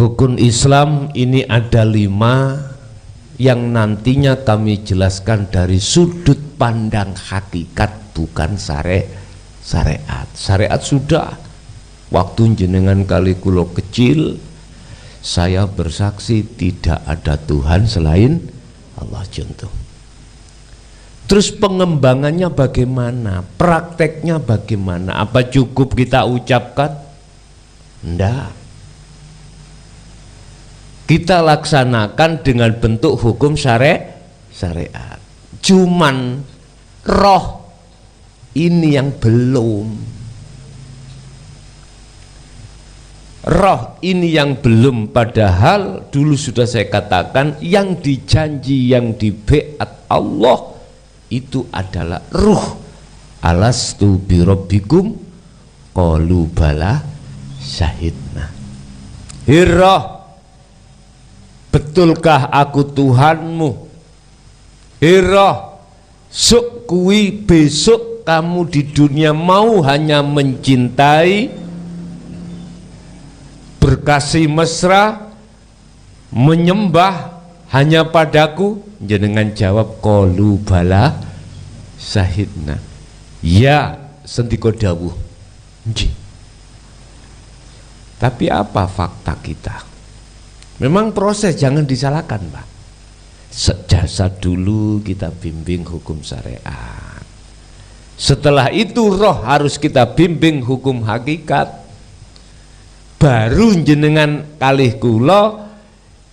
Rukun Islam ini ada 5 yang nantinya kami jelaskan dari sudut pandang hakikat, bukan syariat. Syariat sudah, waktu jenengan kali kulo kecil saya bersaksi tidak ada Tuhan selain Allah contoh. Terus pengembangannya bagaimana? Prakteknya bagaimana? Apa cukup kita ucapkan? Enggak. Kita laksanakan dengan bentuk hukum syariat. Cuman roh ini yang belum. Roh ini yang belum, padahal dulu sudah saya katakan yang dijanji, yang dibeat Allah itu adalah ruh. Alastu birabbikum qalu bala syahidna. Hirroh, betulkah aku Tuhanmu? Hirroh, sok kui besok kamu di dunia mau hanya mencintai, berkasih mesra, menyembah hanya padaku? Jenengan jawab qalu bala syahidna. Ya, sendika dawuh. Nggih. Tapi apa fakta kita? Memang proses, jangan disalahkan Pak. Sejasa dulu kita bimbing hukum syariat. Setelah itu roh harus kita bimbing hukum hakikat. Baru jenengan kalih kula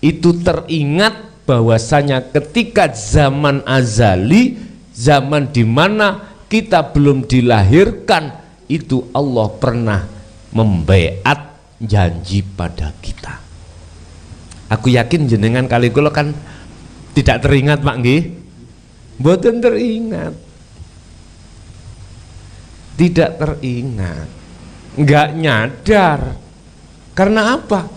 itu teringat bahwasanya ketika zaman azali, zaman dimana kita belum dilahirkan, itu Allah pernah membaiat janji pada kita. Aku yakin jenengan kali kula kan tidak teringat Pak nggih? Mboten teringat. Tidak teringat. Enggak nyadar. Karena apa?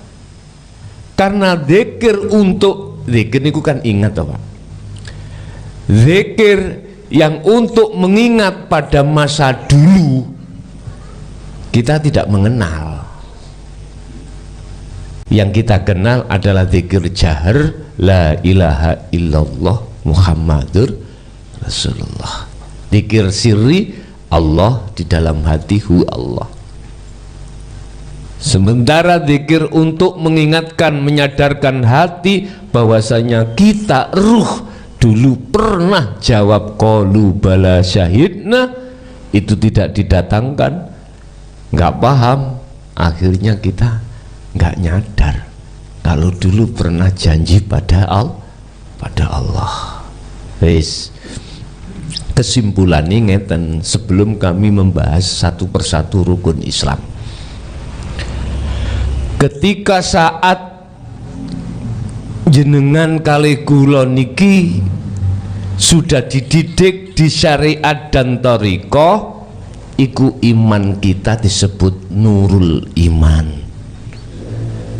Karena zikir untuk zikir niku kan ingat toh Pak. Zikir yang untuk mengingat pada masa dulu kita tidak mengenal. Yang kita kenal adalah zikir jahar la ilaha illallah Muhammadur Rasulullah. Zikir sirri Allah di dalam hati hu Allah. Sementara zikir untuk mengingatkan, menyadarkan hati bahwasanya kita ruh dulu pernah jawab qalu bala syahidna, itu tidak didatangkan, nggak paham, akhirnya kita nggak nyadar kalau dulu pernah janji pada Allah. Wis, kesimpulannya ngeten sebelum kami membahas satu persatu rukun Islam. Ketika saat jenengan kali kula niki sudah dididik di syariat dan thariqah, iku iman kita disebut nurul iman.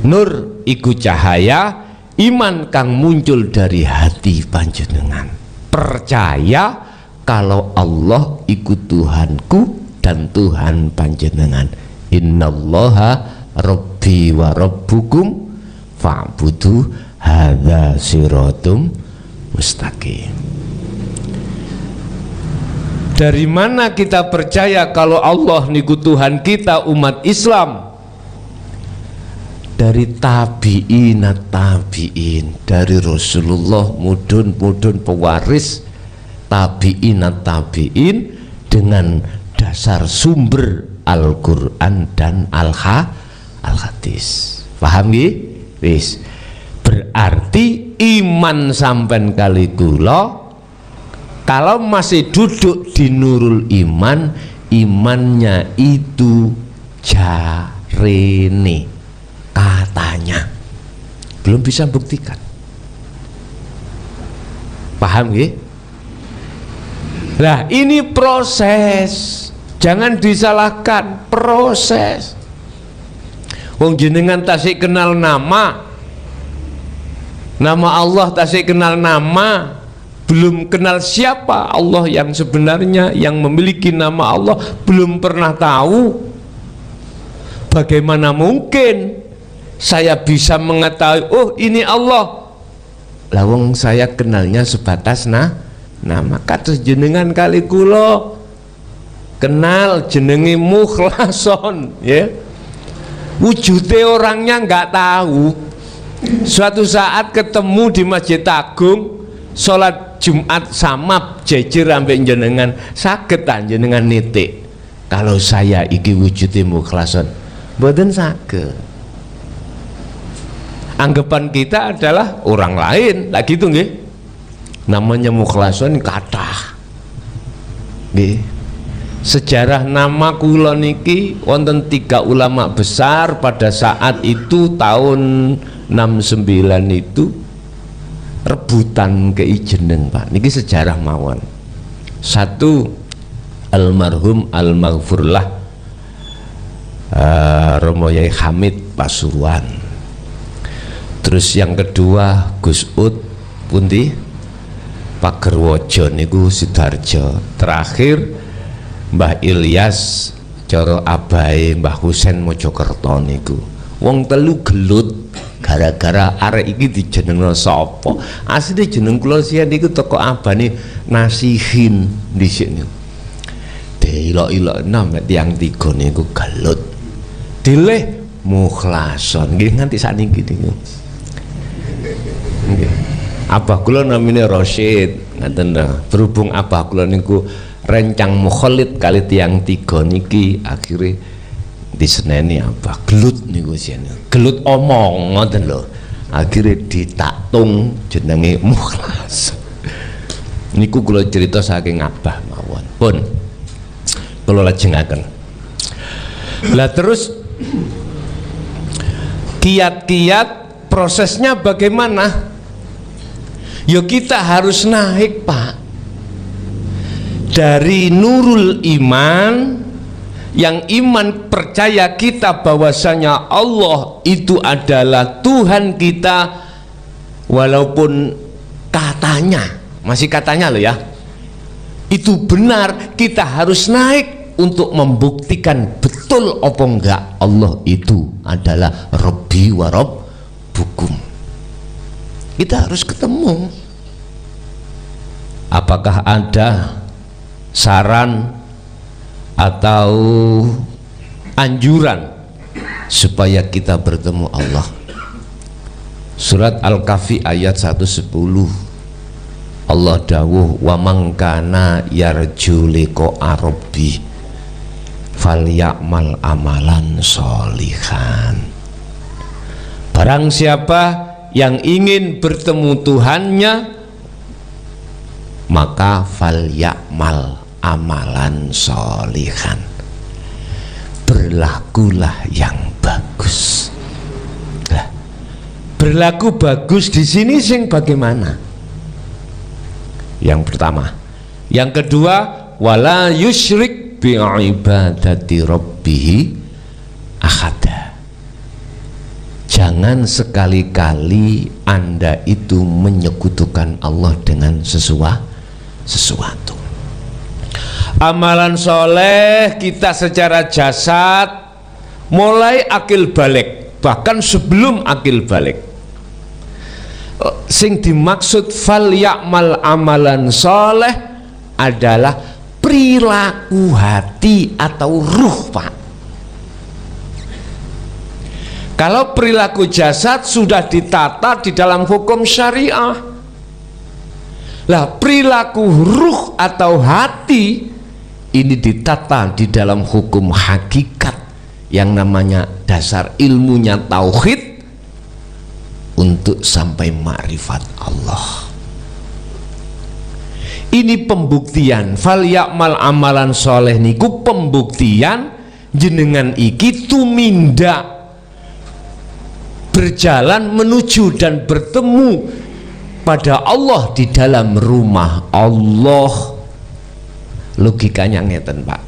Nur iku cahaya iman kang muncul dari hati panjenengan. Percaya kalau Allah iku Tuhanku dan Tuhan panjenengan. Innallaha Rabbi wa rabbukum fa'budu hadza siratum mustaqim. Dari mana kita percaya kalau Allah niku Tuhan kita umat Islam? Dari tabi'in, dari Rasulullah, mudun pewaris tabi'in dengan dasar sumber Al-Quran dan Al-Hadis. Paham nggih? Wis. Berarti iman sampean kali kula kalau masih duduk di nurul iman, imannya itu jarene, katanya, belum bisa buktikan. Paham nggih? Nah, ini proses, jangan disalahkan, proses. Wong jenengan tasik kenal nama Allah tasik kenal nama, belum kenal siapa Allah yang sebenarnya, yang memiliki nama Allah, belum pernah tahu, bagaimana mungkin saya bisa mengetahui oh ini Allah? Lawang saya kenalnya sebatas nama. Kados jenengan kali kula kenal jenenge Mukhlason, ya. Wujude orangnya nggak tahu. Suatu saat ketemu di Masjid Agung, sholat Jumat samap jejer ambek jenengan, saged jenengan nitik kalau saya iki wujude Mukhlason? Mboten saged. Anggapan kita adalah orang lain, lah gitu nggih. Namanya Mukhlason kathah. Nggih. Sejarah nama kula niki wonten 3 ulama besar pada saat itu tahun 69 itu rebutan keijeneng Pak. Niki sejarah mawon. Satu almarhum almaghfurlah Romo Yai Hamid Pasuruan. Terus yang kedua Gus Ud pundi Pak Gerwojo niku Sidoarjo. Terakhir Mbah Ilyas coro abai Mbah Husen Mojokerto niku. Wong telu gelut gara-gara arek iki dijenengno sapa. Asline jeneng kula sian niku teko abane Nasihin dhisik niku. Delok-elok nek tiyang 3 niku gelut. Dileh Mukhlason nggih nganti sakniki niku. Nggih. Abah kula namine Rosyid, ngaten ta. Berhubung abah kula niku rencang mukhalid kali tiang 3 niki, akhirnya diseneni abah gelut niku sian. Gelut omong ngoten lho. Akhirnya ditaktung jenenge Mukhlas. Niku kula cerita saking abah mawon. Pun kula lajengaken. Lah terus kiat-kiat prosesnya bagaimana? Yo kita harus naik Pak, dari nurul iman, yang iman percaya kita bahwasanya Allah itu adalah Tuhan kita, walaupun katanya masih katanya loh ya, itu benar. Kita harus naik untuk membuktikan betul apa enggak Allah itu adalah Rabbi wa Rabbukum. Kita harus ketemu. Apakah ada saran atau anjuran supaya kita bertemu Allah? Surat Al-Kahfi ayat 110, Allah dawuh wa mangkana yarju liqa rabbi falyamal amalan sholihan. Barang siapa yang ingin bertemu Tuhannya, maka falyamal amalan sholihan, berlakulah yang bagus. Nah, berlaku bagus di sini sing bagaimana? Yang pertama. Yang kedua, wala yusyrik bi ibadati rabbih ahada. Jangan sekali-kali Anda itu menyekutukan Allah dengan sesuatu. Amalan soleh kita secara jasad mulai akil balik, bahkan sebelum akil balik. Sing dimaksud fal ya'mal amalan soleh adalah perilaku hati atau ruh Pak. Kalau perilaku jasad sudah ditata di dalam hukum syariah, lah perilaku ruh atau hati ini ditata di dalam hukum hakikat yang namanya dasar ilmunya tauhid untuk sampai ma'rifat Allah. Ini pembuktian fal ya'mal amalan soleh niku pembuktian jenengan iki tumindak berjalan menuju dan bertemu pada Allah di dalam rumah Allah. Logikanya ngeten Pak.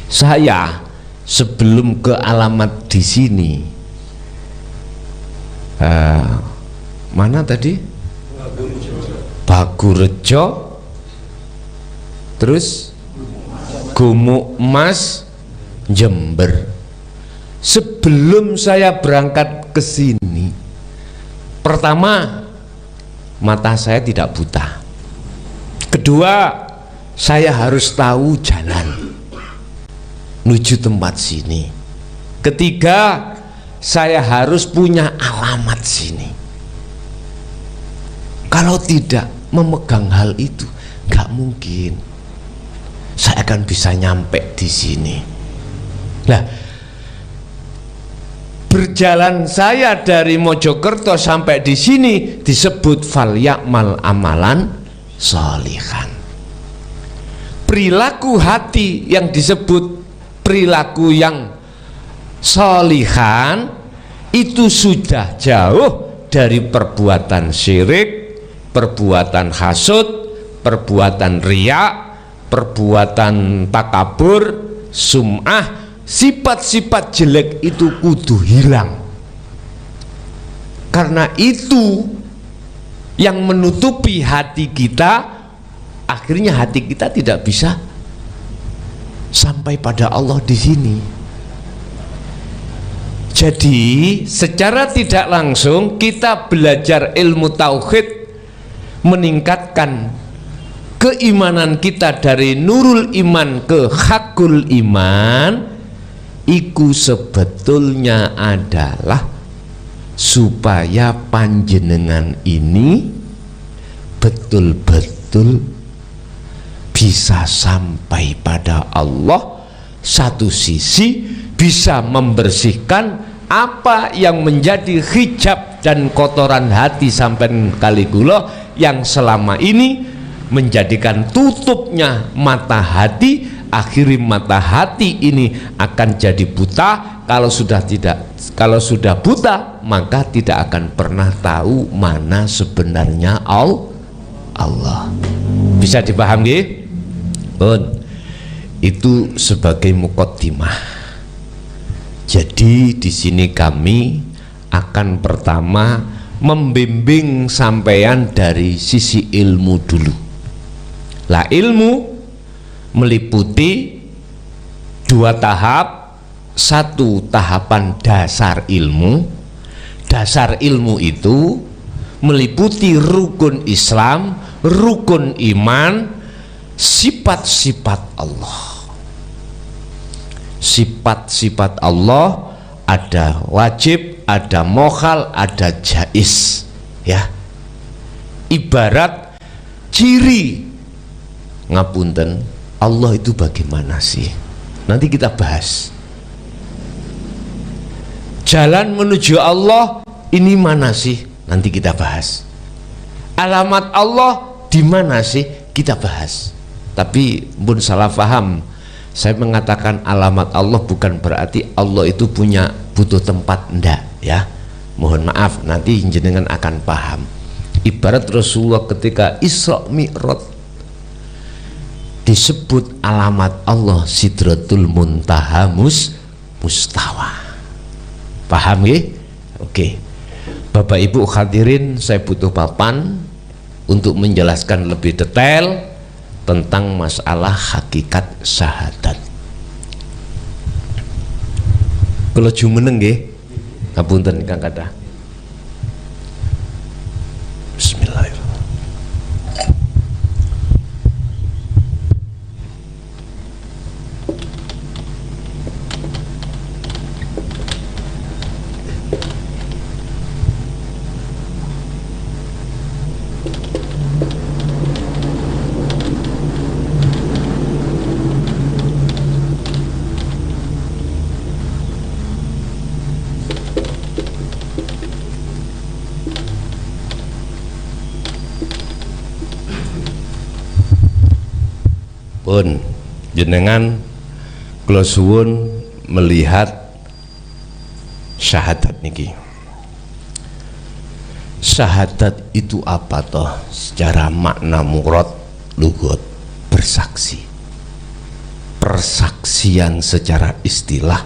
Saya sebelum ke alamat di sini, mana tadi? Bagurejo, terus Gumuk Mas, Jember. Sebelum saya berangkat ke sini, pertama, mata saya tidak buta. Kedua, saya harus tahu jalan menuju tempat sini. Ketiga, saya harus punya alamat sini. Kalau tidak memegang hal itu, nggak mungkin saya akan bisa nyampe di sini. Nah, berjalan saya dari Mojokerto sampai di sini disebut fal ya'mal amalan sholihan. Perilaku hati yang disebut perilaku yang sholihan itu sudah jauh dari perbuatan syirik, perbuatan hasud, perbuatan riya, perbuatan takabur, sum'ah. Sifat-sifat jelek itu kudu hilang, karena itu yang menutupi hati kita. Akhirnya hati kita tidak bisa sampai pada Allah di sini. Jadi secara tidak langsung kita belajar ilmu tauhid, meningkatkan keimanan kita dari nurul iman ke hakul iman. Iku sebetulnya adalah supaya panjenengan ini betul-betul bisa sampai pada Allah. Satu sisi bisa membersihkan apa yang menjadi hijab dan kotoran hati sampai Kaligula yang selama ini menjadikan tutupnya mata hati. Akhirnya mata hati ini akan jadi buta. Kalau sudah buta, maka tidak akan pernah tahu mana sebenarnya Allah. Bisa dipahami? Itu sebagai muqaddimah. Jadi di sini kami akan pertama membimbing sampean dari sisi ilmu dulu. Lah, ilmu meliputi dua tahap. Satu, tahapan dasar ilmu. Dasar ilmu itu meliputi rukun Islam, rukun iman, sifat-sifat Allah. Sifat-sifat Allah ada wajib, ada mokhal, ada jais, ya. Ibarat ciri, ngapunten, Allah itu bagaimana sih? Nanti kita bahas. Jalan menuju Allah ini mana sih? Nanti kita bahas. Alamat Allah di mana sih? Kita bahas. Tapi pun salah paham. Saya mengatakan alamat Allah bukan berarti Allah itu butuh tempat, enggak, ya. Mohon maaf, nanti jenengan akan paham. Ibarat Rasulullah ketika Isra Mi'raj, disebut alamat Allah Sidratul Muntaha Mustawa. Paham ya? Oke. Bapak Ibu hadirin, saya butuh papan untuk menjelaskan lebih detail tentang masalah hakikat syahadat. Kalau jumeneng nggih, ngapunten Kang Kadah. Bismillahirrahmanirrahim. Pun jenengan kula suwun melihat syahadat niki. Syahadat itu apa toh? Secara makna murad lugat bersaksi. Persaksian secara istilah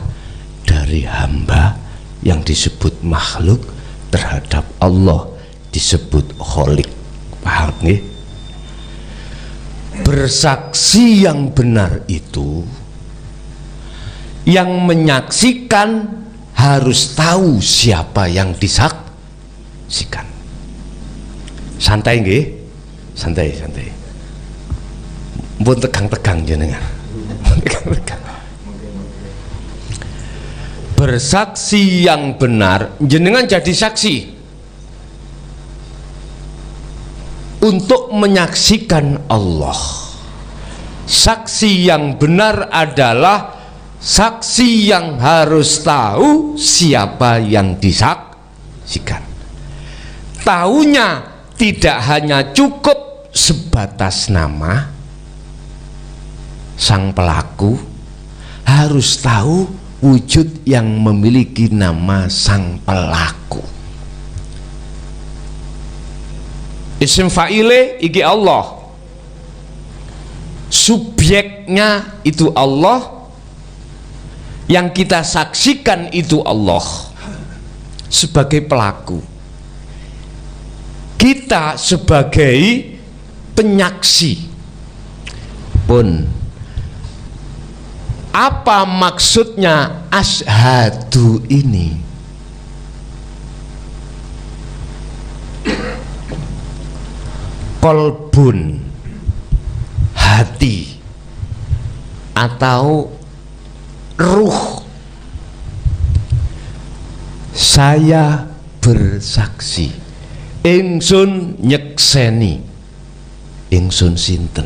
dari hamba yang disebut makhluk terhadap Allah disebut kholik. Paham nggih? Bersaksi yang benar itu, yang menyaksikan harus tahu siapa yang disaksikan. Santai nggih? Santai. Mpun tegang-tegang jenengan. Tegang-tegang. Bersaksi yang benar, jenengan jadi saksi untuk menyaksikan Allah. Saksi yang benar adalah saksi yang harus tahu siapa yang disaksikan. Taunya tidak hanya cukup sebatas nama, sang pelaku harus tahu wujud yang memiliki nama sang pelaku. Isim fa'ile iki Allah, subjeknya itu Allah, yang kita saksikan itu Allah sebagai pelaku, kita sebagai penyaksi. Pun apa maksudnya asyhadu ini? Kolbun, hati atau ruh. Saya bersaksi, ingsun nyekseni, ingsun sinten.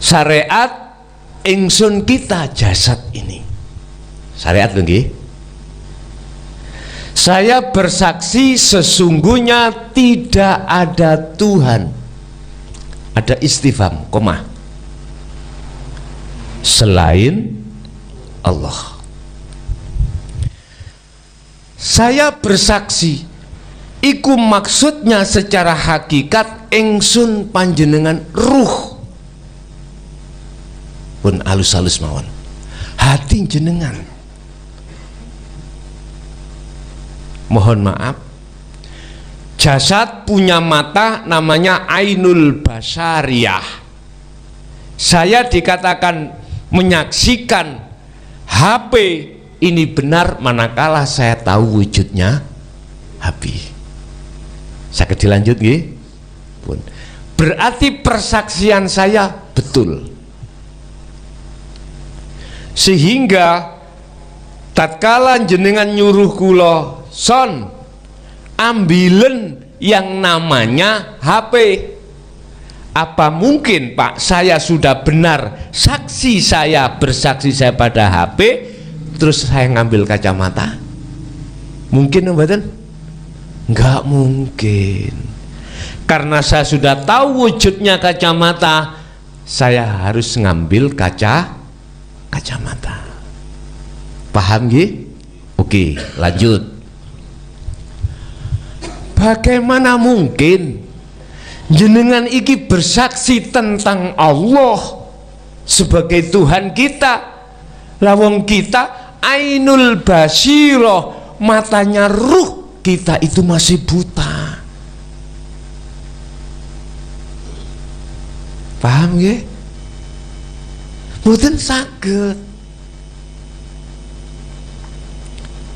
Syariat, ingsun kita jasad ini. Syariat lho nggih. Saya bersaksi sesungguhnya tidak ada Tuhan, ada istifham, koma, selain Allah. Saya bersaksi, iku maksudnya secara hakikat ingsun panjenengan ruh. Pun alus-alus mawon, hati jenengan. Mohon maaf, jasad punya mata namanya ainul basyariyah. Saya dikatakan menyaksikan HP ini benar manakala saya tahu wujudnya HP. Saya dilanjut nggih? Pun berarti persaksian saya betul, sehingga tatkala jenengan nyuruh kula, son ambilen yang namanya HP, apa mungkin Pak saya sudah benar saksi, saya bersaksi saya pada HP terus saya ngambil kacamata? Mungkin mboten? Enggak mungkin, karena saya sudah tahu wujudnya kacamata, saya harus ngambil kacamata. Paham nggih? Oke, lanjut. Bagaimana mungkin jenengan iki bersaksi tentang Allah sebagai Tuhan kita, lawang kita ainul basyirah, matanya ruh kita itu masih buta. Paham nggih? Mboten saged.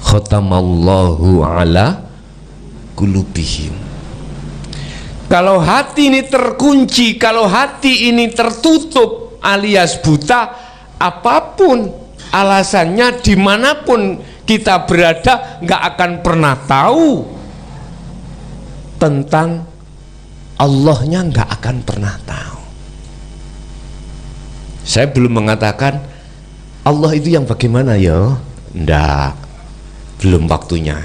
Khatamallahu ala qulubihim. Kalau hati ini terkunci, kalau hati ini tertutup alias buta, apapun alasannya, dimanapun kita berada, nggak akan pernah tahu tentang Allahnya, nggak akan pernah tahu. Saya belum mengatakan Allah itu yang bagaimana ya, ndak, belum waktunya.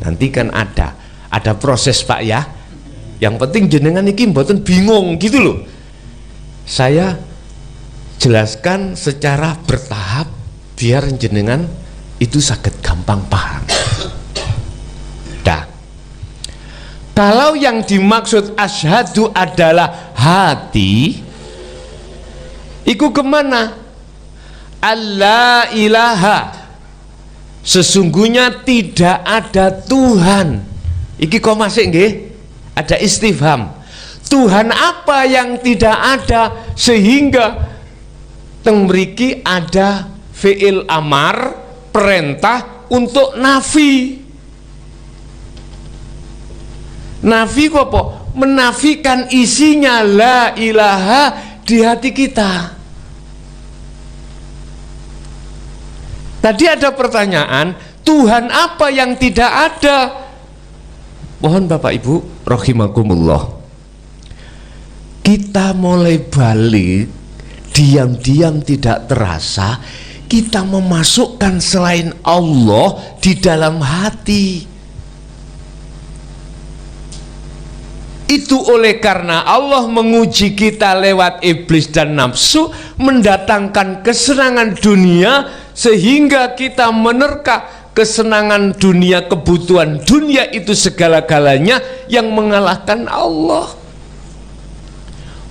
Nanti kan ada proses Pak ya. Yang penting jenengan iki mboten bingung gitu loh. Saya jelaskan secara bertahap biar jenengan itu sakit gampang paham. Dah. Kalau yang dimaksud asyhadu adalah hati, iku kemana? Allah ilaha, sesungguhnya tidak ada Tuhan. Iki kok masih nggih? Ada istifham. Tuhan apa yang tidak ada sehingga teng mriki ada fi'il amar, perintah untuk nafi. Nafi apa? Menafikan isinya la ilaha di hati kita. Tadi ada pertanyaan, Tuhan apa yang tidak ada? Mohon Bapak Ibu rahimakumullah, kita mulai balik, diam-diam tidak terasa kita memasukkan selain Allah di dalam hati. Itu oleh karena Allah menguji kita lewat iblis dan nafsu, mendatangkan kesenangan dunia sehingga kita menerka kesenangan dunia, kebutuhan dunia itu segala-galanya yang mengalahkan Allah.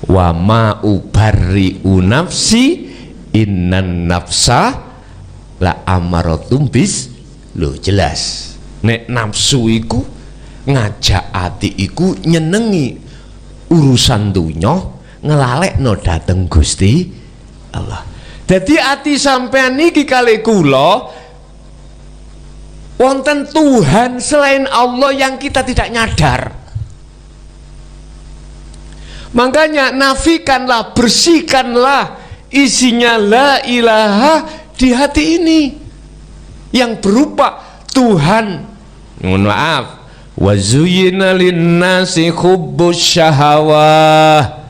Wa ma ubarri'u nafsi innan nafsa la amaratum bis. Loh jelas nek nafsu iku ngajak ati iku nyenengi urusan dunya, ngelalekno dateng Gusti Allah. Jadi ati sampean niki kali kula wonten Tuhan selain Allah yang kita tidak nyadar. Makanya nafikanlah, bersihkanlah isinya la ilaha di hati ini yang berupa Tuhan. Mohon maaf, wa zuyyina linnasi hubbus syahawah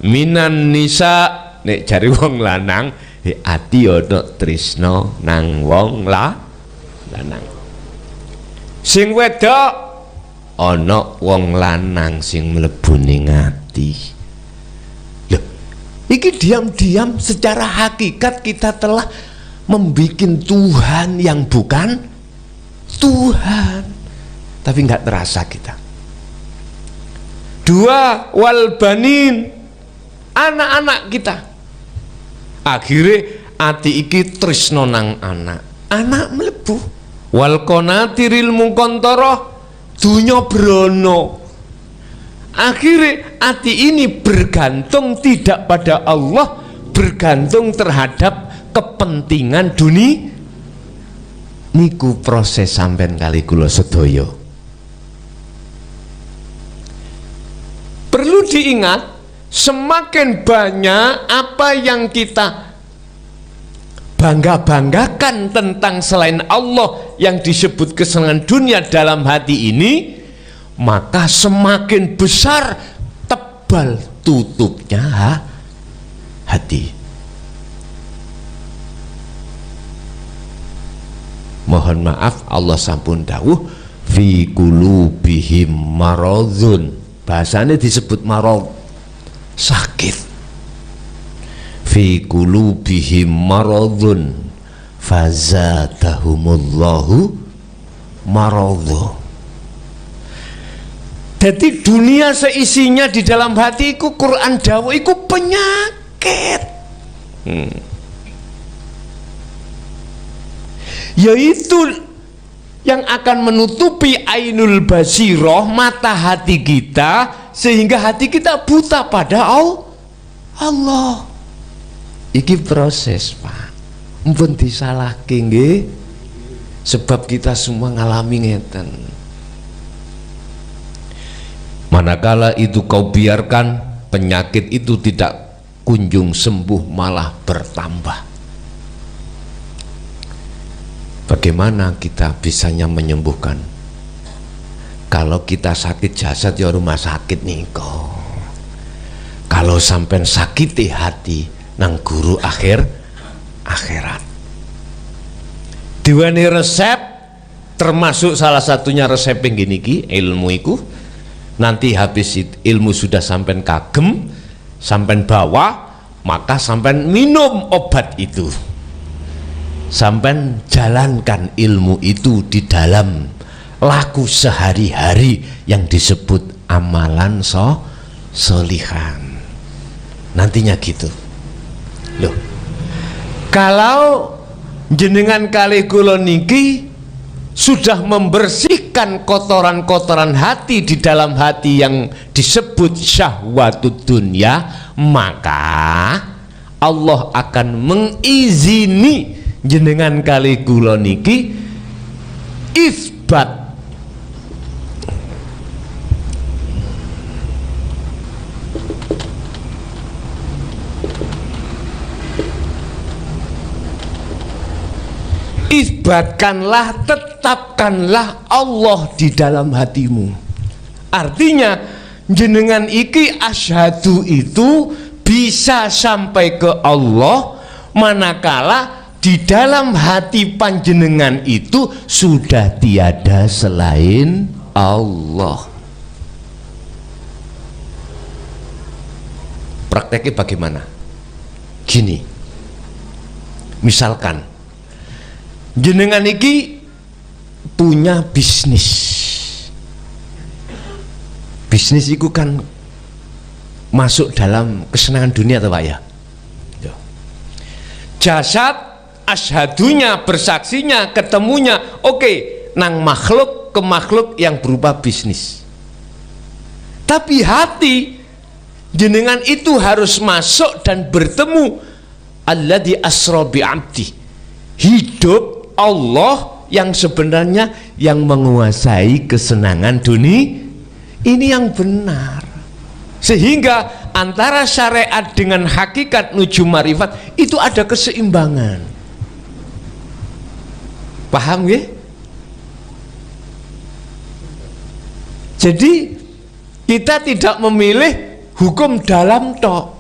minan nisa. Nek jari wong lanang ati ana tresna nang wong lanang. Sing wedok ana wong lanang sing mlebu ning ati. Loh, iki diam-diam secara hakikat kita telah membikin Tuhan yang bukan Tuhan, tapi nggak terasa kita. Dua, wal banin, anak-anak kita. Akhirnya ati iki tresno nang anak mlebu. Wal qanatiril muqantharah, dunya brono. Akhirnya ati ini bergantung tidak pada Allah, bergantung terhadap kepentingan dunia. Niku proses sampean kali kula sedaya. Perlu diingat, semakin banyak apa yang kita bangga-banggakan tentang selain Allah yang disebut kesenangan dunia dalam hati ini, maka semakin besar tebal tutupnya hati. Mohon maaf, Allah sampun dawuh fi qulubihim maradun. Bahasanya disebut marad, sakit. Fi qulubihim maradun fazadahumullahu maradhu. Jadi dunia seisinya di dalam hati iku Quran dawuh iku penyakit. Yaitu yang akan menutupi ainul basirah, mata hati kita, sehingga hati kita buta pada Allah. Iki proses, Pak. Mpun disalahke nggih, sebab kita semua ngalami ngeten. Manakala itu kau biarkan, penyakit itu tidak kunjung sembuh, malah bertambah. Bagaimana kita bisanya menyembuhkan? Kalau kita sakit jasad ya rumah sakit niko. Kalau sampai sakiti hati nang guru akhirat. Diweni resep, termasuk salah satunya resep yang gini ki ilmu iku. Nanti habis ilmu sudah sampai kagem, sampai bawa, maka sampai minum obat itu. Sampai jalankan ilmu itu di dalam laku sehari-hari yang disebut amalan solihan. Nantinya gitu. Loh, kalau jenengan kali kula niki sudah membersihkan kotoran-kotoran hati di dalam hati yang disebut syahwatud dunya, maka Allah akan mengizini jenengan kali kula niki isbat isbatkanlah, tetapkanlah Allah di dalam hatimu. Artinya jenengan iki asyhadu itu bisa sampai ke Allah manakala di dalam hati panjenengan itu sudah tiada selain Allah. Prakteknya bagaimana? Gini, misalkan jenengan iki punya bisnis. Bisnis itu kan masuk dalam kesenangan dunia atau Pak ya? Jasad ashadunya, bersaksinya, ketemunya oke, nang makhluk ke makhluk yang berupa bisnis. Tapi hati jenengan itu harus masuk dan bertemu alladzi asra bi 'abdi, hidup Allah yang sebenarnya yang menguasai kesenangan dunia ini yang benar, sehingga antara syariat dengan hakikat nuju marifat itu ada keseimbangan. Paham ya? Jadi kita tidak memilih hukum dalam tok,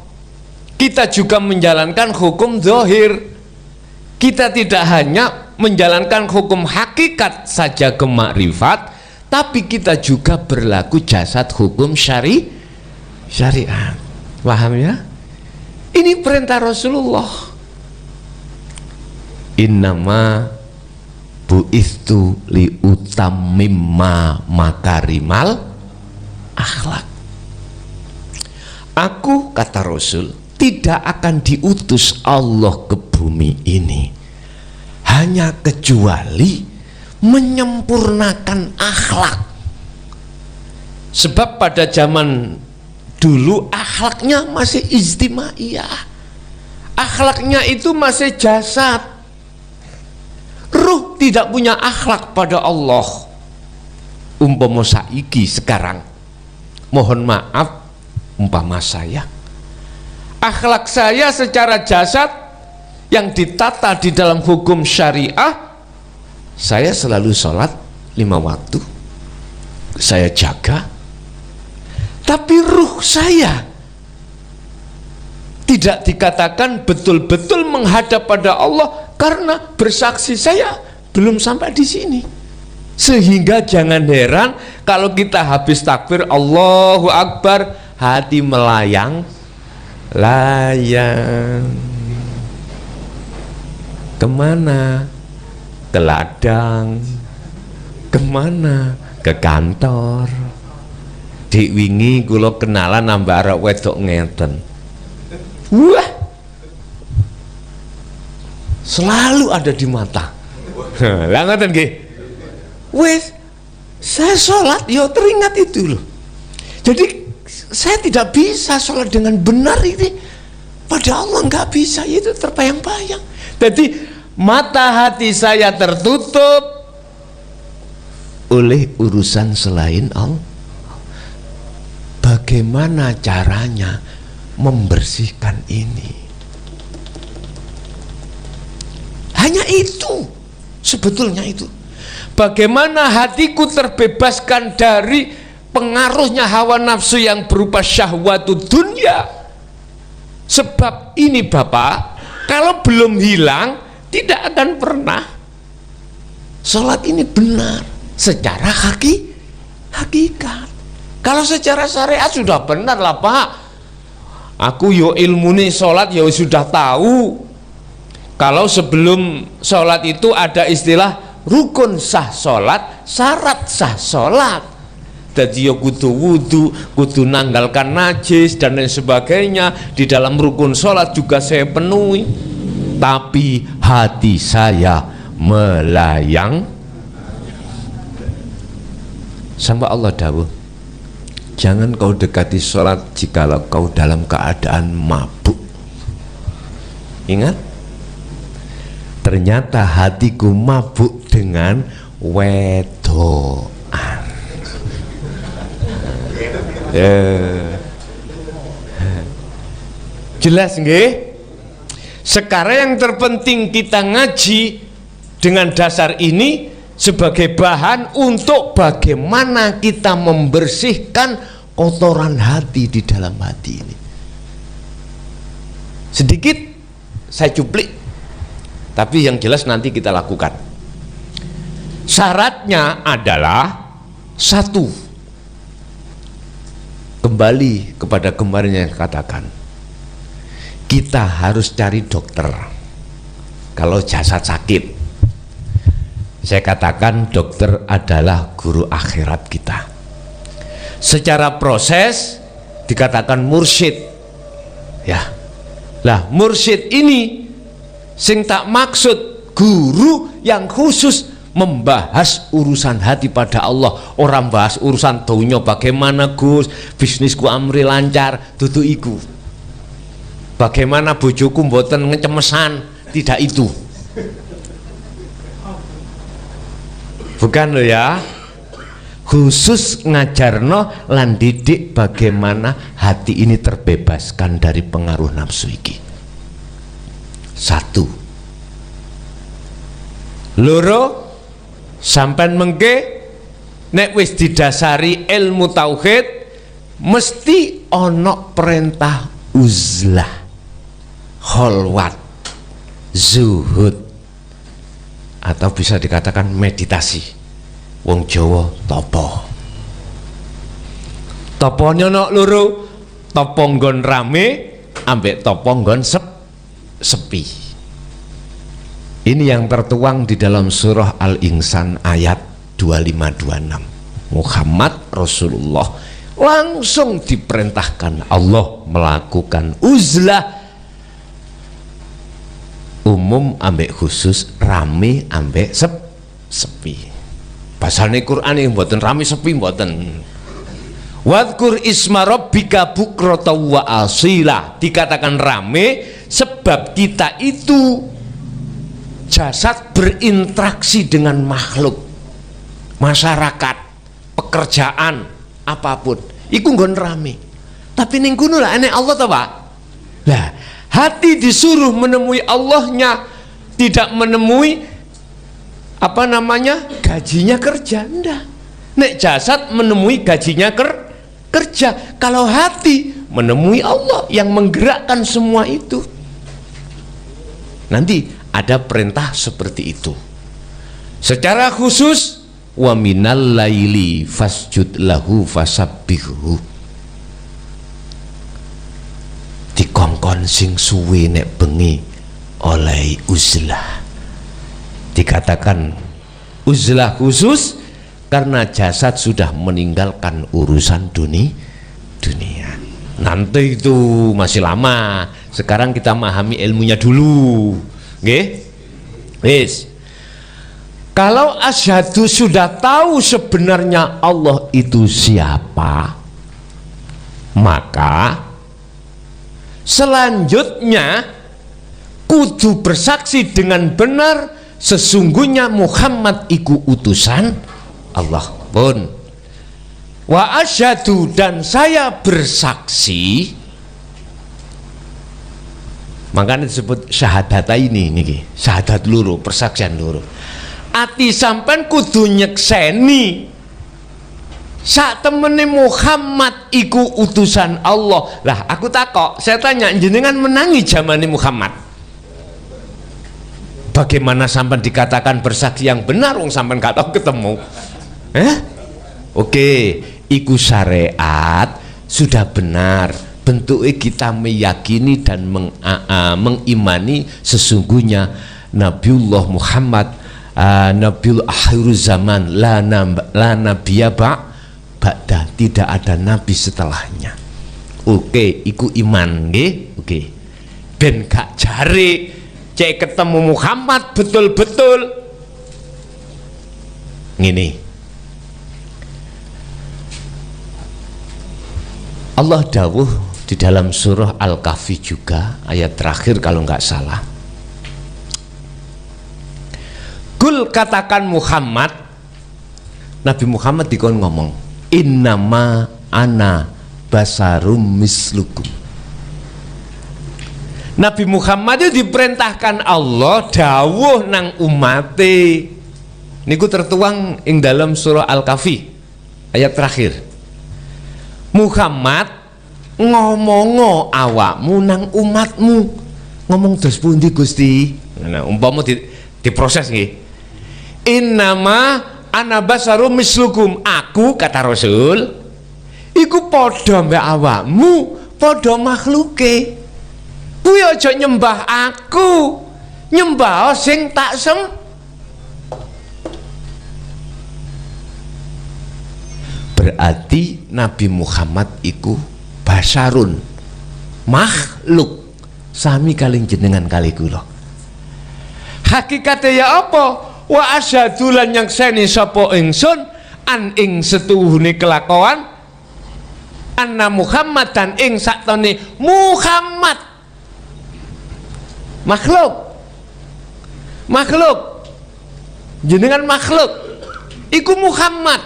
kita juga menjalankan hukum zahir. Kita tidak hanya menjalankan hukum hakikat saja ke makrifat, tapi kita juga berlaku jasad hukum syariat. Paham ya? Ini perintah Rasulullah. Innama bu'istu li utammimma makarimal akhlak. Aku, kata Rasul, tidak akan diutus Allah ke bumi ini hanya kecuali menyempurnakan akhlak. Sebab pada zaman dulu akhlaknya masih ijtimaiyah, akhlaknya itu masih jasad, ruh tidak punya akhlak pada Allah. Umpama saiki sekarang, mohon maaf, umpama saya, akhlak saya secara jasad yang ditata di dalam hukum syariah, saya selalu sholat 5 waktu, saya jaga, tapi ruh saya tidak dikatakan betul-betul menghadap pada Allah karena bersaksi saya belum sampai di sini. Sehingga jangan heran kalau kita habis takbir Allahu Akbar, hati melayang kemana? Ke ladang. Kemana? Ke kantor. Dik wingi kula kenalan nambah arek wedok ngeten. Wah, selalu ada di mata. Lah ngoten nggih. Wes, saya sholat yo teringat itu loh. Jadi saya tidak bisa sholat dengan benar ini pada Allah, nggak bisa, itu terbayang-bayang. Jadi mata hati saya tertutup oleh urusan selain Allah. Bagaimana caranya membersihkan ini? Hanya itu, sebetulnya itu. Bagaimana hatiku terbebaskan dari pengaruhnya hawa nafsu yang berupa syahwatud dunya. Sebab ini Bapak, kalau belum hilang tidak akan pernah sholat ini benar secara hakikat. Kalau secara syariat sudah benar lah Pak, aku yo ilmu nih sholat yo sudah tahu. Kalau sebelum sholat itu ada istilah rukun sah sholat, syarat sah sholat. Jadi ya kudu wudu, kudu nanggalkan najis dan lain sebagainya. Di dalam rukun sholat juga saya penuhi. Tapi hati saya melayang Sampai Allah dawuh, jangan kau dekati sholat jikalau kau dalam keadaan mabuk. Ingat, ternyata hatiku mabuk dengan wedoan. Jelas nggih? Sekarang yang terpenting kita ngaji dengan dasar ini sebagai bahan untuk bagaimana kita membersihkan kotoran hati di dalam hati ini. Sedikit saya cuplik, tapi yang jelas nanti kita lakukan. Syaratnya adalah satu, kembali kepada kemarin yang katakan, kita harus cari dokter kalau jasad sakit. Saya katakan dokter adalah guru akhirat kita. Secara proses dikatakan mursyid, ya. Lah mursyid ini sing tak maksud guru yang khusus membahas urusan hati pada Allah. Orang bahas urusan dunia, bagaimana Gus bisnisku amri lancar, dudu iku. Bagaimana bojoku mboten ngecemesan, tidak itu. Bukan lo ya. Khusus ngajarno lan didik bagaimana hati ini terbebaskan dari pengaruh nafsu iki. Satu. Loro, sampean mengke nek wis didasari ilmu tauhid mesti ono perintah uzlah, kholwat, zuhud, atau bisa dikatakan meditasi. Wong Jawa topo. Toponya nok loro, topo nggon rame ambek topo nggon sepi. Ini yang tertuang di dalam surah Al-Insan ayat 25-26. Muhammad Rasulullah langsung diperintahkan Allah melakukan uzlah, umum ambek khusus, rame ambek sepi. Pasalnya Quran yang buatan rame sepi buatan. Wadkur isma rabbika bukrata wa asila, dikatakan rame sebab kita itu jasad berinteraksi dengan makhluk, masyarakat, pekerjaan, apapun iku nggon rame. Tapi ning kono lah enek Allah ta, Pak. Lah, hati disuruh menemui Allahnya, tidak menemui apa namanya gajinya kerja. Ndak. Nek jasad menemui gajinya kerja. Kalau hati menemui Allah yang menggerakkan semua itu. Nanti ada perintah seperti itu. Secara khusus, wa minal laili fasjud lahu fasabbihu. Dikongkon sing suwe nek bengi oleh uzlah. Dikatakan uzlah khusus karena jasad sudah meninggalkan urusan dunia. Nanti itu masih lama. Sekarang kita memahami ilmunya dulu. Nggih? Wis. Kalau asyhadu sudah tahu sebenarnya Allah itu siapa, maka selanjutnya kudu bersaksi dengan benar sesungguhnya Muhammad iku utusan Allah pun. Wa asyhadu, dan saya bersaksi, makanya disebut syahadat ini niki, syahadat loro, persaksian loro. Ati sampean kudu nyekseni sak temene Muhammad iku utusan Allah. Lah aku takok, saya tanya jenengan menangi zamane Muhammad. Bagaimana sampai dikatakan bersaksi yang benar wong sampai gak tahu ketemu? Oke, iku syariat sudah benar. Bentuknya kita meyakini dan mengimani sesungguhnya Nabiullah Muhammad Nabiul akhirul zaman, la nabiyya ba'da, tidak ada nabi setelahnya. Oke, iku iman nggih. Oke. Ben gak jare cek ketemu Muhammad betul-betul ngene. Allah dawuh di dalam surah Al-Kahfi juga ayat terakhir kalau nggak salah. Kul, katakan Muhammad, Nabi Muhammad dikon ngomong, innama ana basarum mislukum. Nabi Muhammad itu diperintahkan Allah dawuh nang umate. Niku tertuang ing dalam surah Al-Kahfi ayat terakhir. Muhammad ngomongo awakmu nang umatmu. Ngomong terus pundi Gusti? Nah, umpama diproses nggih. Innama ana basarum mislukum. Aku, kata Rasul, iku padha mbek awakmu, padha makhluke. Kuwi aja nyembah aku, nyembah sing tak Berarti Nabi Muhammad iku basarun, makhluk sami kaling jenengan kali kula. Hakikate ya apa? Wa asyhadu lan nyakseni sapa ingsun an ing setuhune kelakuan anna Muhammad dan ing saktone Muhammad makhluk jenengan makhluk iku Muhammad,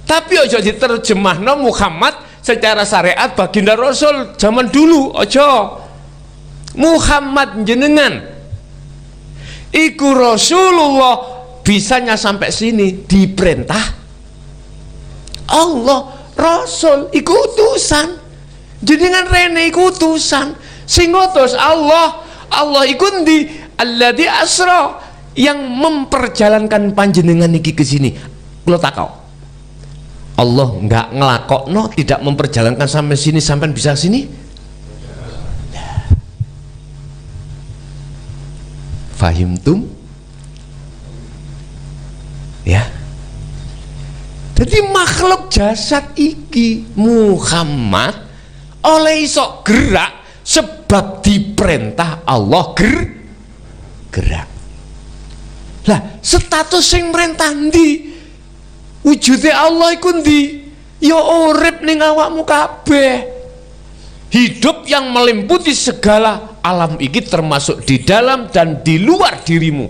tapi aja diterjemahno Muhammad secara syariat baginda Rasul zaman dulu. Aja Muhammad jenengan iku Rasulullah, bisanya sampai sini diperintah Allah. Rasul iku utusan, jenengan rene iku utusan sing ngutus Allah. Allah iku ndi? Alladzi asra, yang memperjalankan panjenengan iki ke sini. Kula takok, Allah nggak ngelakokno, tidak memperjalankan sampai sini, sampai bisa sini? Fahimtum? Ya. Jadi makhluk jasad iki Muhammad oleh iso gerak sebab diperintah Allah gerak. Lah status sing merintah ndi? Wujude Allah iku ndi? Ya urip ning awakmu kabeh. Hidup yang meliputi segala alam iki termasuk di dalam dan di luar dirimu.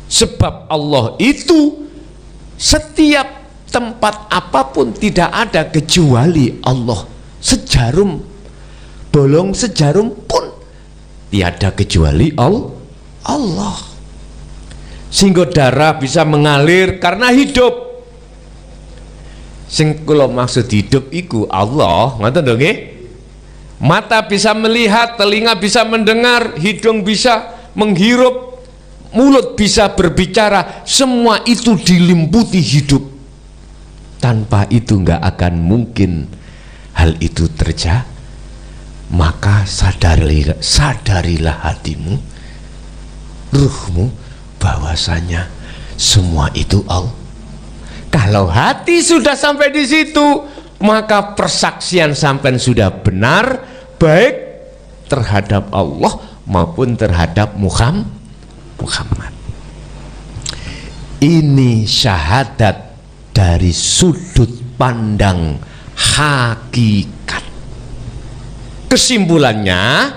Sebab Allah itu setiap tempat apapun tidak ada kecuali Allah. Sejarum, bolong sejarum pun tiada kecuali Allah. Sehingga darah bisa mengalir karena hidup. Sing kula maksud hidup iku Allah, ngoten lho nggih. Mata bisa melihat, telinga bisa mendengar, hidung bisa menghirup, mulut bisa berbicara, semua itu diliputi hidup. Tanpa itu nggak akan mungkin hal itu terjadi. Maka sadarilah hatimu, ruhmu, bahwasanya semua itu Allah. Kalau hati sudah sampai di situ, maka persaksian sampean sudah benar, baik terhadap Allah maupun terhadap Muhammad. Ini syahadat dari sudut pandang hakikat. Kesimpulannya,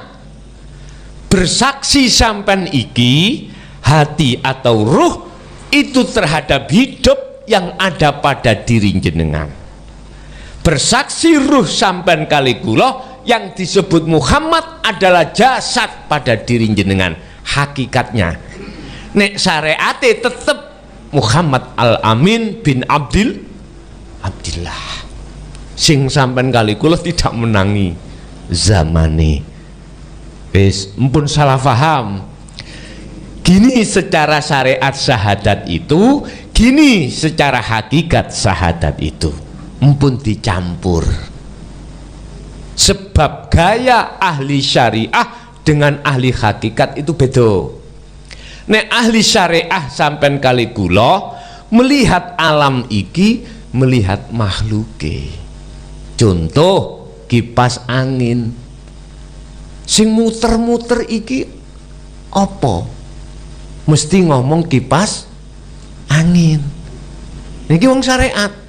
bersaksi sampean iki hati atau ruh itu terhadap hidup yang ada pada diri jenengan. Bersaksi ruh sampean kali kula yang disebut Muhammad adalah jasad pada diri jenengan. Hakikatnya nek syariate tetep Muhammad Al-Amin bin Abdillah. Sing sampean kali kula tidak menangi zamane. Wis mpun salah paham. Gini secara syariat syahadat itu, gini secara hakikat syahadat itu. Mpun dicampur. Sebab gaya ahli syariah dengan ahli hakikat itu beda. Nek ahli syariah sampean kali kula melihat alam iki, melihat makhluke. Contoh kipas angin sing muter-muter iki apa? Mesti ngomong kipas angin. Niki wong syariat.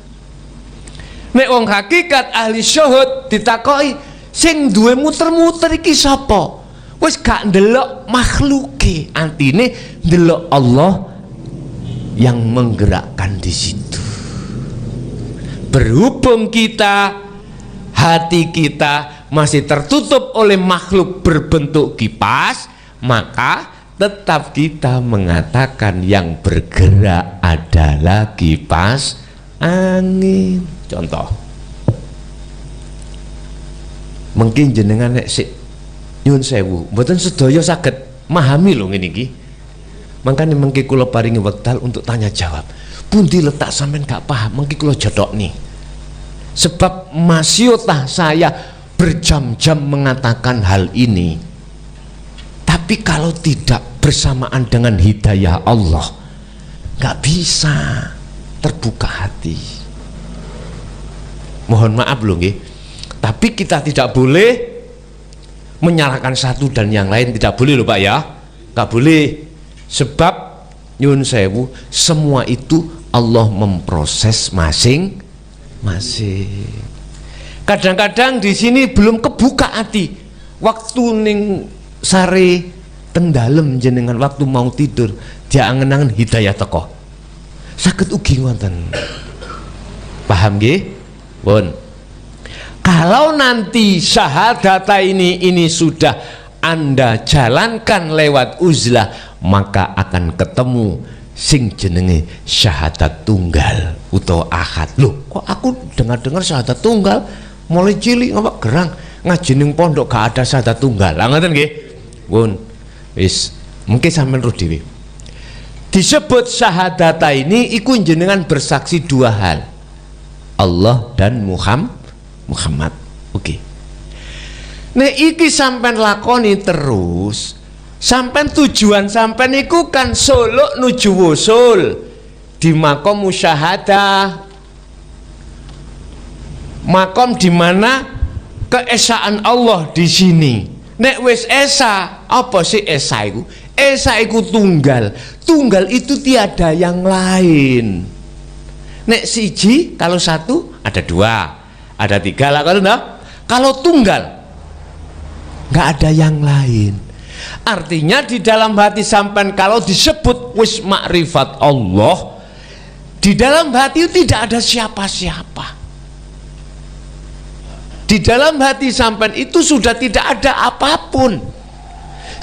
Nek wong hakikat ahli syuhud ditakoki sing duwe muter-muter iki sapa? Wis gak ndelok makhluke, artine ndelok Allah yang menggerakkan di situ. Berhubung kita, hati kita masih tertutup oleh makhluk berbentuk kipas, maka tetap kita mengatakan yang bergerak adalah kipas angin. Contoh, mungkin jenengan nek sik nyuwun sewu, mboten sedaya saged memahami lho ngene iki. Mangkane mengki kula paringi wekdal untuk tanya jawab. Pundi letak sampean gak paham, mengki kula jodhokni. Sebab masyotah saya berjam-jam mengatakan hal ini. Tapi kalau tidak bersamaan dengan hidayah Allah, gak bisa terbuka hati. Mohon maaf lho nggih. Tapi kita tidak boleh menyalahkan satu dan yang lain, tidak boleh loh Pak ya, nggak boleh. Sebab nyun sewu, semua itu Allah memproses masing-masing. Kadang-kadang di sini belum kebuka hati. Waktu ning sare tendalem jenengan waktu mau tidur, dia angen-angen hidayah teko. Saged ugi ngoten. Paham nggih? Pun. Kalau nanti syahadata ini sudah Anda jalankan lewat uzlah, maka akan ketemu sing jenenge syahadat tunggal utawa ahad. Loh, kok aku dengar-dengar syahadat tunggal mulai cilik ngapa gerang ngaji ning pondok gak ada syahadat tunggal. Lah ngoten nggih. Pun wis mungkin sampean ro dhewe. Disebut syahadata ini iku jenengan bersaksi dua hal. Allah dan Muhammad. Oke. Nek iki sampean lakoni terus, sampean tujuan sampean iku kan suluk nuju wusul di makom musyahadah, makom di mana keesaan Allah di sini. Nek wis esa, apa sih esa iku? Esa iku tunggal. Tunggal itu tiada yang lain. Nek siji, kalau satu ada dua, ada tiga lah kalau tunggal nggak ada yang lain. Artinya di dalam hati sampean kalau disebut wis makrifat Allah, di dalam hati itu tidak ada siapa-siapa. Di dalam hati sampean itu sudah tidak ada apapun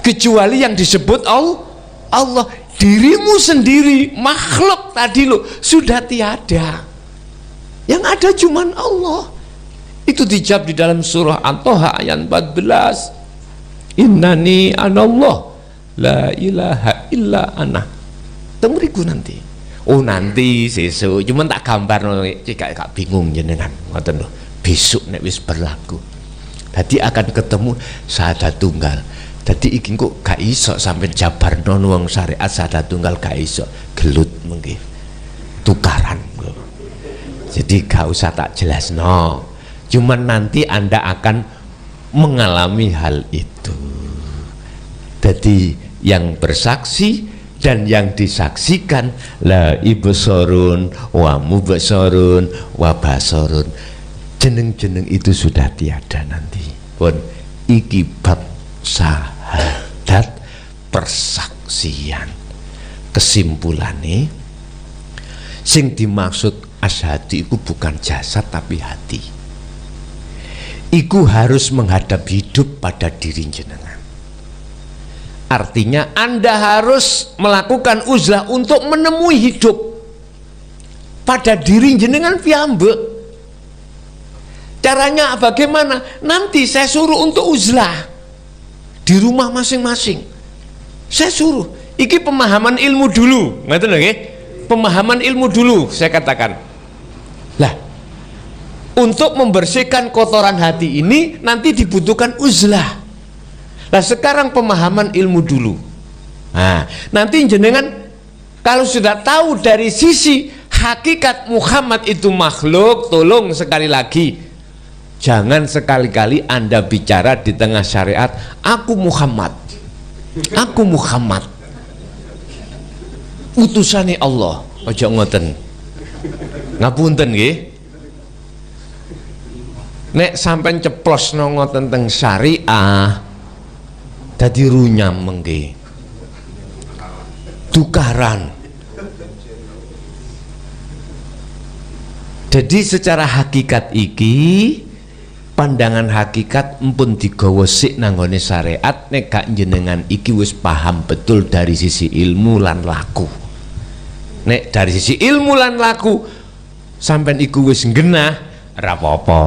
kecuali yang disebut Allah. Dirimu sendiri, makhluk tadi lo sudah tiada. Yang ada cuman Allah. Itu dijawab di dalam surah At-Taha ayat 14. Innani anallah la ilaha illa ana. Temuriku nanti. Oh nanti sesuk, cuman tak gambar cek gak bingung jenengan. Ngoten lho. Besok nek wis berlaku. Dadi akan ketemu syahadat tunggal. Dadi iki kok gak iso sampai jabarno wong syariat syahadat tunggal gak iso. Gelut mengki. Tukaran. Jadi gak usah tak jelas no. Cuman nanti Anda akan mengalami hal itu. Jadi yang bersaksi dan yang disaksikan la ibsorun wa mubsorun wa basorun. Jeneng-jeneng itu sudah tiada nanti. Pun iki bab syahadat persaksian. Kesimpulannya sing dimaksud asyhadu itu bukan jasad tapi hati. Iku harus menghadap hidup pada diri jenengan. Artinya Anda harus melakukan uzlah untuk menemui hidup pada diri jenengan piyambak. Caranya bagaimana? Nanti saya suruh untuk uzlah di rumah masing-masing. Saya suruh. Iki pemahaman ilmu dulu, ngerti nggih? Pemahaman ilmu dulu saya katakan. Lah, untuk membersihkan kotoran hati ini nanti dibutuhkan uzlah. Nah sekarang pemahaman ilmu dulu. Nah nanti jenengan kalau sudah tahu dari sisi hakikat Muhammad itu makhluk, tolong sekali lagi jangan sekali-kali Anda bicara di tengah syariat aku Muhammad utusane Allah. Ojo ngoten, ngapunten nggih. nek sampean ceplos nongo tentang syariah dadi runyam mengke tukaran. Jadi secara hakikat iki pandangan hakikat empun digawa sik nanggone syariat nek gak jenengan iki wis paham betul dari sisi ilmu lan laku. Nek dari sisi ilmu lan laku sampean iku wis genah ora apa-apa.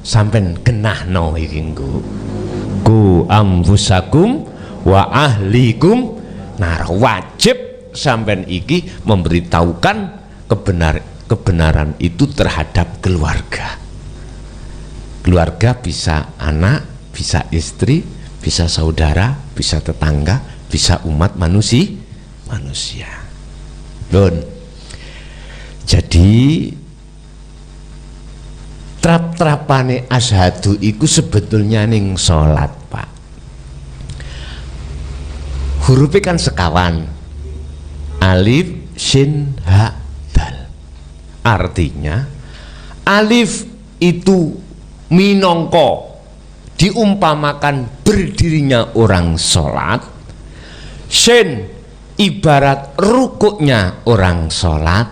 Sampean genahno iki nggo. Ku amfusakum wa ahlikum nar, wajib sampean iki memberitahukan kebenaran itu terhadap keluarga. Keluarga bisa anak, bisa istri, bisa saudara, bisa tetangga, bisa umat manusia. Don. Jadi trap-trapane asyhadu iku sebetulnya ning salat, Pak. Hurufnya kan sekawan. Alif, shin, ha, dal. Artinya alif itu minangka diumpamakan berdirinya orang sholat, shin ibarat rukuknya orang sholat,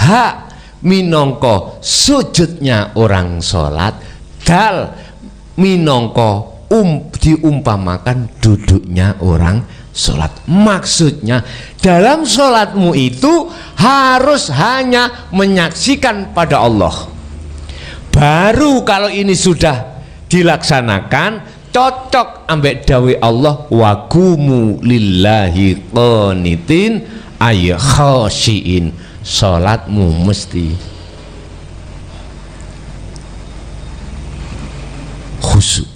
ha minangka sujudnya orang sholat, dal minangka diumpamakan duduknya orang sholat. Maksudnya dalam sholatmu itu harus hanya menyaksikan pada Allah. Baru kalau ini sudah dilaksanakan cocok ambek dawe Allah, waqumu lillahi qanitin ay khashiin. Sholatmu mesti khusyuk.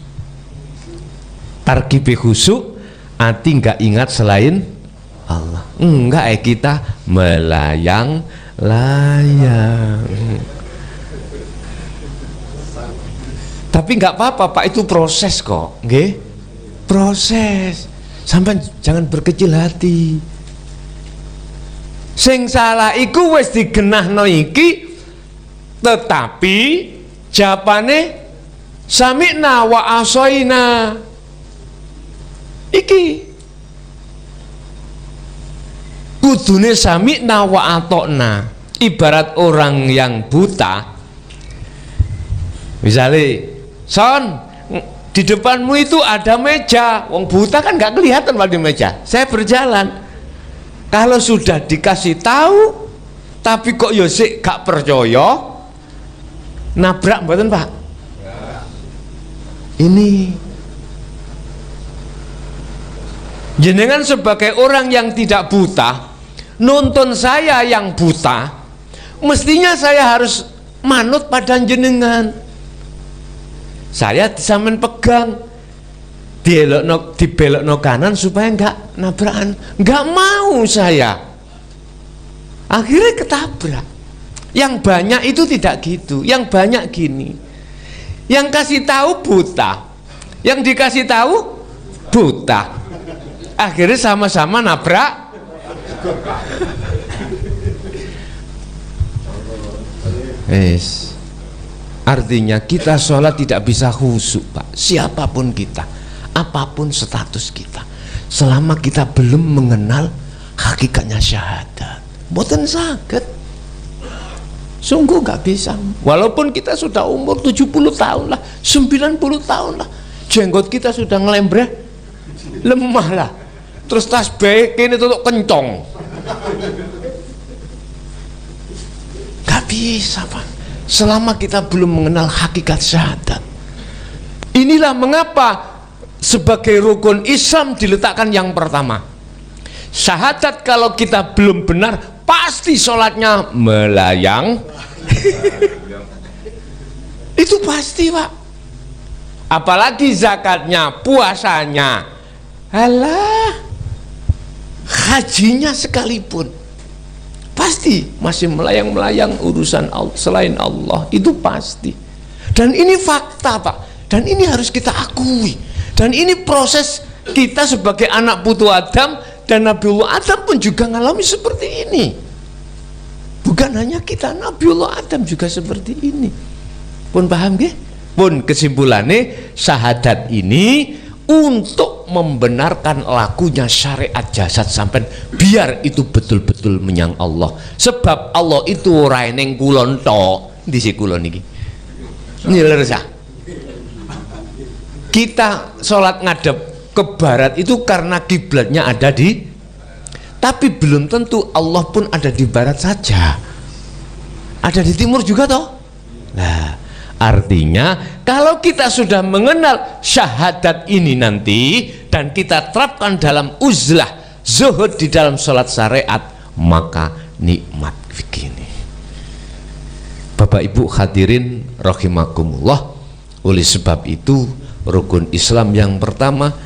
Tarkibe khusyuk, ati nggak ingat selain Allah. Enggak kita melayang-layang. Tapi nggak apa-apa Pak, itu proses kok, nggih? Proses. Sampai jangan berkecil hati. Sing salah iku wis digenahno iki, tetapi jawabane sami'na wa asoina. Iki kudune sami'na wa atokna. Ibarat orang yang buta, misalnya son, di depanmu itu ada meja. Wong buta kan nggak kelihatan pada meja. Saya berjalan. Kalau sudah dikasih tahu, tapi kok yo sik gak percaya, nabrak mboten Pak? Ini jenengan sebagai orang yang tidak buta, nonton saya yang buta, mestinya saya harus manut pada jenengan. Saya disampean pegang, dibelokno kanan supaya enggak nabrakan. Enggak mau saya. Akhirnya ketabrak. Yang banyak itu tidak gitu. Yang banyak gini. Yang kasih tahu buta. Yang dikasih tahu buta. Akhirnya sama-sama nabrak. Yes. Artinya kita sholat tidak bisa khusyuk Pak. Siapapun kita, apapun status kita, selama kita belum mengenal hakikatnya syahadat, boten saged. Sungguh nggak bisa. Walaupun kita sudah umur 70 tahun lah, 90 tahun lah, jenggot kita sudah ngelembreh, lemah lah. Terus tasbih ini tutup kencong. Nggak bisa Pak. Selama kita belum mengenal hakikat syahadat. Inilah mengapa sebagai rukun Islam diletakkan yang pertama. Syahadat kalau kita belum benar, pasti sholatnya melayang. Itu pasti Pak. Apalagi zakatnya, puasanya, alah, hajinya sekalipun, pasti masih melayang-melayang urusan Allah, selain Allah, itu pasti. Dan ini fakta Pak, dan ini harus kita akui. Dan ini proses kita sebagai anak putu Adam, dan Nabiullah Adam pun juga ngalami seperti ini. Bukan hanya kita, Nabiullah Adam juga seperti ini. Pun paham gak? Pun kesimpulannya syahadat ini untuk membenarkan lakunya syariat jasad sampean biar itu betul-betul menyang Allah. Sebab Allah itu ora ning kulon tok, di si kulon iki. Nyelersa. Kita sholat ngadep ke barat itu karena kiblatnya ada di, tapi belum tentu Allah pun ada di barat saja, ada di timur juga toh. Nah, artinya kalau kita sudah mengenal syahadat ini nanti dan kita terapkan dalam uzlah zuhud di dalam sholat syariat, maka nikmat begini. Bapak Ibu hadirin rahimakumullah, oleh sebab itu rukun Islam yang pertama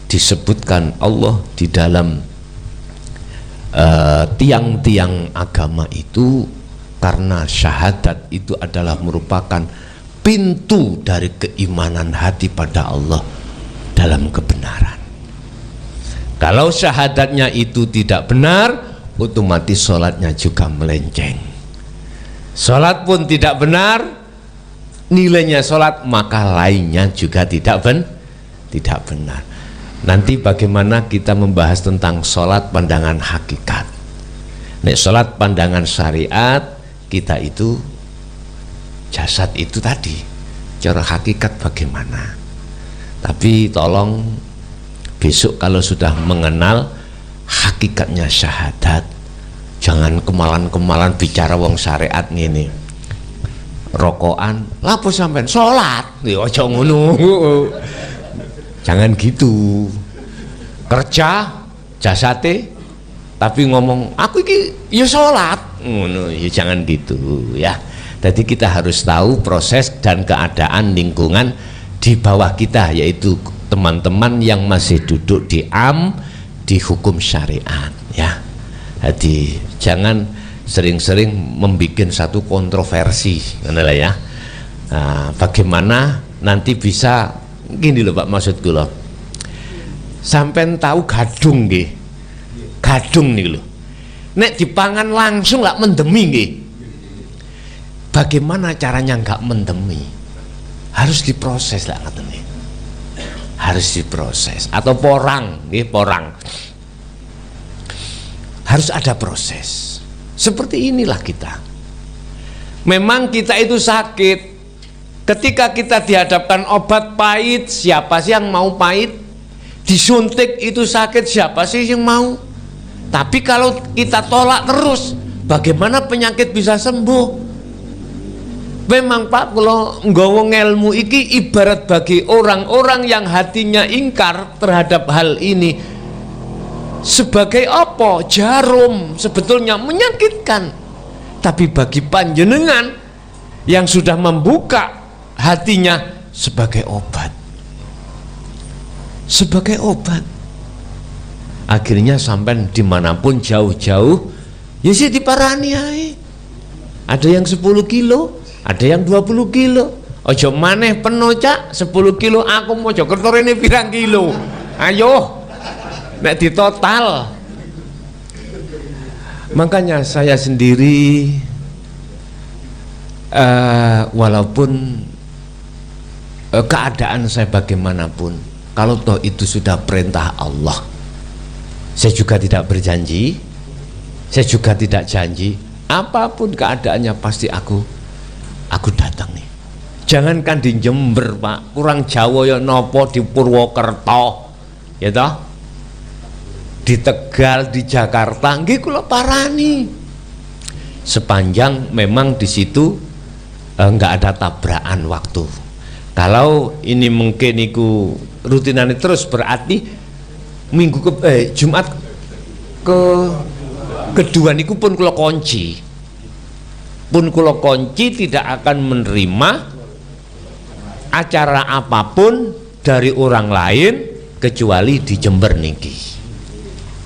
disebutkan Allah di dalam tiang-tiang agama itu karena syahadat itu adalah merupakan pintu dari keimanan hati pada Allah dalam kebenaran. Kalau syahadatnya itu tidak benar, otomatis sholatnya juga melenceng. Sholat pun tidak benar, nilainya sholat, maka lainnya juga tidak benar. Nanti bagaimana kita membahas tentang sholat pandangan hakikat. Nek sholat pandangan syariat, kita itu jasad itu tadi, cara hakikat bagaimana. Tapi tolong besok kalau sudah mengenal hakikatnya syahadat, jangan kemalan-kemalan bicara wong syariat ngene. Rokokan, lapo sampean sholat, ya aja ngono. Jangan gitu. Kerja jasate tapi ngomong aku iki ya sholat, ngono ya, jangan gitu ya. Jadi kita harus tahu proses dan keadaan lingkungan di bawah kita, yaitu teman-teman yang masih duduk di hukum syariat ya. Jadi jangan sering-sering membuat satu kontroversi, ya. Nah, bagaimana nanti bisa gini loh Pak, maksudku loh, sampai tahu gadung nggih, gadung nih loh, nek dipangan langsung lah mendemi nggih. Bagaimana caranya nggak mendemi? Harus diproses lah katanya, harus diproses, atau porang nggih, porang harus ada proses. Seperti inilah kita. Memang kita itu sakit. Ketika kita dihadapkan obat pahit, siapa sih yang mau pahit? Disuntik itu sakit, siapa sih yang mau? Tapi kalau kita tolak terus, bagaimana penyakit bisa sembuh? Memang Pak, kalau nggawa ilmu iki ibarat bagi orang-orang yang hatinya ingkar terhadap hal ini, sebagai apa? Jarum, sebetulnya menyakitkan. Tapi bagi panjenengan yang sudah membuka hatinya, sebagai obat, sebagai obat. Akhirnya sampai dimanapun jauh-jauh ya sih diparani ae. Ada yang 10 kilo, ada yang 20 kilo. Ojo maneh penuh cak 10 kilo, aku mau Mojokerto ini pirang kilo. Ayo nek di total. Makanya saya sendiri walaupun keadaan saya bagaimanapun, kalau toh itu sudah perintah Allah, saya juga tidak berjanji, saya juga tidak janji apapun keadaannya pasti aku datang nih. Jangankan di Jember Pak, kurang Jawa ya nopo di Purwokerto ya toh, di Tegal, di Jakarta, nggih kula parani. Sepanjang memang di situ enggak ada tabrakan waktu. Kalau ini mungkin iku rutinane terus, berarti Jumat kedua niku pun kula kunci. Pun kula kunci tidak akan menerima acara apapun dari orang lain kecuali di Jember niki.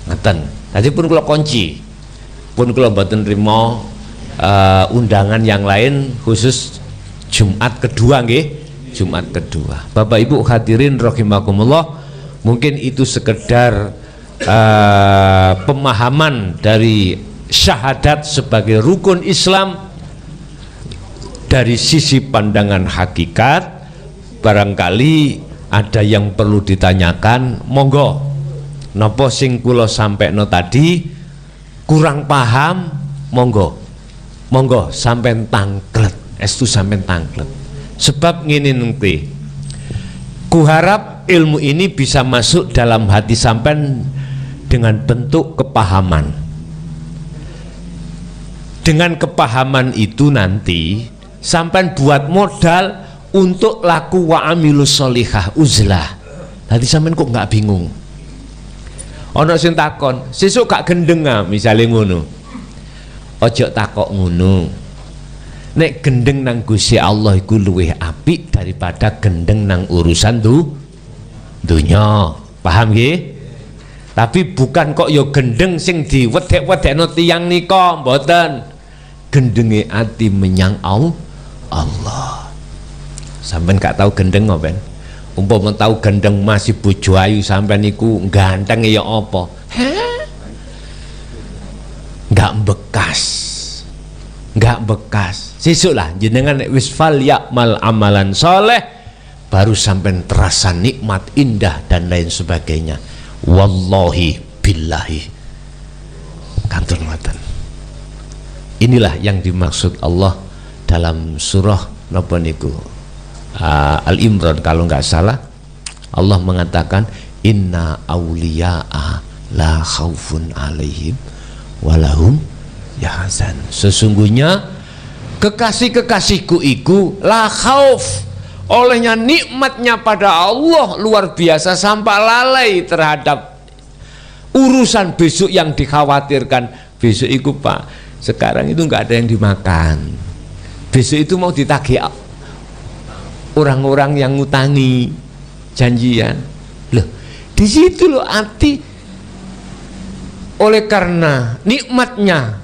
Ngeten. Dadi pun kula kunci, pun kula mboten nrimo undangan yang lain khusus Jumat kedua nggih, Jumat kedua. Bapak Ibu hadirin rahimakumullah, mungkin itu sekedar pemahaman dari syahadat sebagai rukun Islam dari sisi pandangan hakikat. barangkali ada yang perlu ditanyakan, monggo. Napa sing kula sampekno tadi kurang paham, monggo. Monggo sampean tangklet, estu sampean tangklet. Sebab ngene nanti. Kuharap ilmu ini bisa masuk dalam hati sampean dengan bentuk kepahaman. Dengan kepahaman itu nanti sampean buat modal untuk laku wa amilus sholihah uzlah. Nanti sampean kok nggak bingung. Ono sing takon, sesuk gak gendeng misale ngono. Ojo takok ngono. Nek gendeng nang Gusti Allah iku luwih apik daripada gendeng nang urusan dunya. Paham nggih? Tapi bukan kok yo gendeng sing diwedhek-wedhekno tiyang nika, mboten. Gendenge ati menyang Allah. Sampeyan gak tahu gendeng ngopen? Umpama tahu gendeng masih bojo ayu sampeyan niku ganteng ya apa? Enggak bekas. Sesuk lah jenengan nek wis fal yakmal amalan soleh baru sampeyan terasa nikmat indah dan lain sebagainya. Wallahi billahi. Kantur ngoten. Inilah yang dimaksud Allah dalam surah napa niku? Al-Imran kalau nggak salah, Allah mengatakan inna awliya'a la khaufun alaihim walahum yahzan. Sesungguhnya kekasih-kekasihku iku la khauf, olehnya nikmatnya pada Allah luar biasa sampai lalai terhadap urusan besok yang dikhawatirkan. Besok itu Pak, sekarang itu nggak ada yang dimakan. Besok itu mau ditagih orang-orang yang ngutangi janjian. Loh, di situ loh hati. Oleh karena nikmatnya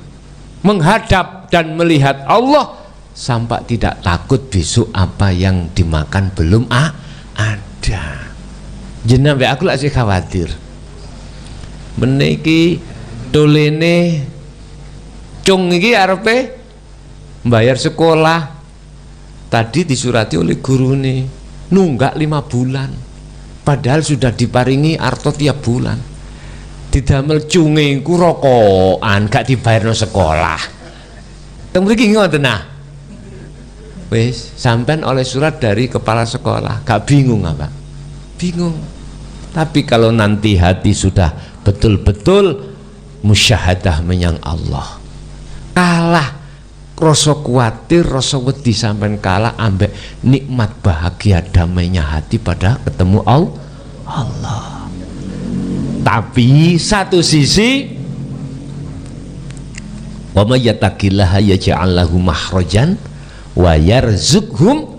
menghadap dan melihat Allah, sampai tidak takut besok apa yang dimakan belum ada. Jenengan aku lak sih khawatir. Meniki dolene cung iki arepe bayar sekolah. Tadi disurati oleh gurune nunggak 5 bulan, padahal sudah diparingi arto tiap bulan. Didamel cunge ku rokokan gak dibayarno sekolah. Teng mriki ngoten nah. Wis sampean oleh surat dari kepala sekolah, gak bingung apa? Bingung. Tapi kalau nanti hati sudah betul-betul musyahadah menyang Allah, kalah rasa kuatir, rasa wedi sampean kalah ambek nikmat bahagia damainya hati pada ketemu Allah. Tapi satu sisi wa may yattaqillaha yaj'al lahu makhrajan wa yarzuqhum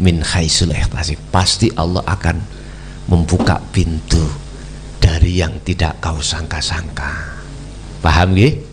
min haitsu la yahtasib. Pasti Allah akan membuka pintu dari yang tidak kau sangka-sangka. Paham nggih?